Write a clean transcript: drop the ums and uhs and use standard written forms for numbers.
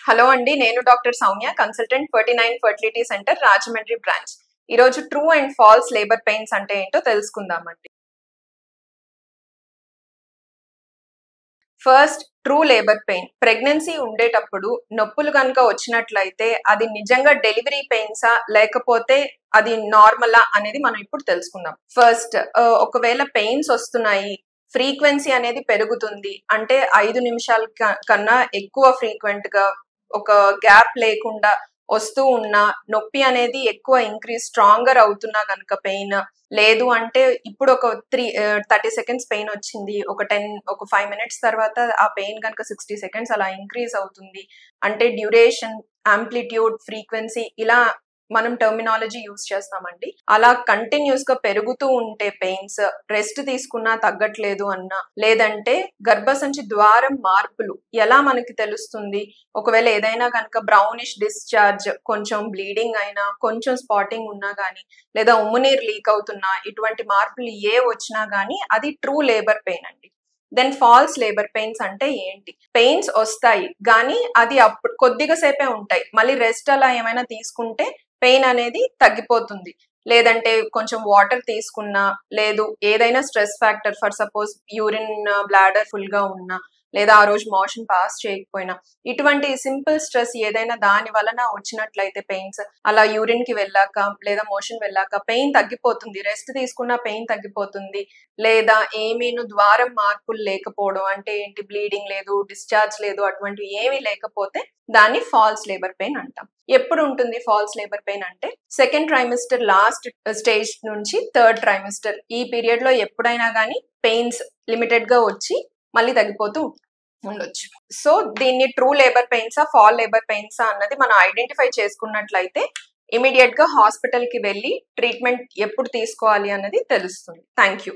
Hello అండి, నేను doctor Soumya, consultant 49 fertility centre, Rajahmundry branch. ఈరోజు true and false labour pains అంటే ఏంటో తెలుసుకుందామండి. First, true labour pain. Pregnancy ఉండేటప్పుడు నొప్పులు కనుక వచ్చినట్లయితే అది నిజంగా డెలివరీ పెయిన్సా లేకపోతే అది నార్మలా అనేది మనం ఇప్పుడు తెలుసుకుందాం. ఫస్ట్, ఒకవేళ పెయిన్స్ వస్తున్నాయి, ఫ్రీక్వెన్సీ అనేది పెరుగుతుంది అంటే 5 నిమిషాల కన్నా ఎక్కువ ఫ్రీక్వెంట్ గా ఒక గ్యాప్ లేకుండా వస్తూ ఉన్న నొప్పి అనేది ఎక్కువ ఇంక్రీజ్ స్ట్రాంగర్ అవుతున్నా గనుక పెయిన్ లేదు అంటే ఇప్పుడు ఒక 30 సెకండ్స్ పెయిన్ వచ్చింది, ఒక 5 మినిట్స్ తర్వాత ఆ పెయిన్ కనుక 60 సెకండ్స్ అలా ఇంక్రీజ్ అవుతుంది అంటే డ్యూరేషన్, ఆంప్లిట్యూడ్, ఫ్రీక్వెన్సీ ఇలా మనం టర్మినాలజీ యూజ్ చేస్తామండి. అలా కంటిన్యూస్ గా పెరుగుతూ ఉంటే పెయిన్స్, రెస్ట్ తీసుకున్నా తగ్గట్లేదు అన్నా, లేదంటే గర్భసంచి ద్వారం మార్పులు ఎలా మనకి తెలుస్తుంది? ఒకవేళ ఏదైనా కనుక బ్రౌనిష్ డిశ్చార్జ్, కొంచెం బ్లీడింగ్ అయినా, కొంచెం స్పాటింగ్ ఉన్నా గానీ, లేదా ఉమ్మునీరు లీక్ అవుతున్నా, ఇటువంటి మార్పులు వచ్చినా గానీ అది ట్రూ లేబర్ పెయిన్ అండి. దెన్ ఫాల్స్ లేబర్ పెయిన్స్ అంటే ఏంటి? పెయిన్స్ వస్తాయి కానీ అది అప్పుడు కొద్దిగా సేపే ఉంటాయి. మళ్ళీ రెస్ట్ అలా ఏమైనా తీసుకుంటే పెయిన్ అనేది తగ్గిపోతుంది. లేదంటే కొంచెం వాటర్ తీసుకున్నా, లేదు ఏదైనా stress factor, for suppose urine bladder full గా ఉన్నా, లేదా ఆ రోజు మోషన్ పాస్ చేయకపోయినా, ఇటువంటి సింపుల్ స్ట్రెస్ ఏదైనా దాని వలన వచ్చినట్లయితే పెయిన్స్, అలా యూరిన్ కి వెళ్ళాక లేదా మోషన్ వెళ్ళాక పెయిన్ తగ్గిపోతుంది, రెస్ట్ తీసుకున్న పెయిన్ తగ్గిపోతుంది. లేదా ఏమీను ద్వారం మార్పులు లేకపోవడం అంటే ఏంటి, బ్లీడింగ్ లేదు, డిశ్చార్జ్ లేదు, అటువంటివి ఏమీ లేకపోతే దాన్ని ఫాల్స్ లేబర్ పెయిన్ అంటాం. ఎప్పుడు ఉంటుంది ఫాల్స్ లేబర్ పెయిన్ అంటే సెకండ్ ట్రైమిస్టర్ లాస్ట్ స్టేజ్ నుంచి థర్డ్ ట్రైమిస్టర్ ఈ పీరియడ్ లో ఎప్పుడైనా కానీ పెయిన్స్ లిమిటెడ్ గా వచ్చి మళ్ళీ తగ్గిపోతూ ఉండొచ్చు. సో దీన్ని ట్రూ లేబర్ పెయిన్సా ఫాల్ లేబర్ పెయిన్సా అన్నది మనం ఐడెంటిఫై చేసుకున్నట్లయితే ఇమీడియట్ గా హాస్పిటల్ కి వెళ్ళి ట్రీట్మెంట్ ఎప్పుడు తీసుకోవాలి అన్నది తెలుస్తుంది. Thank you.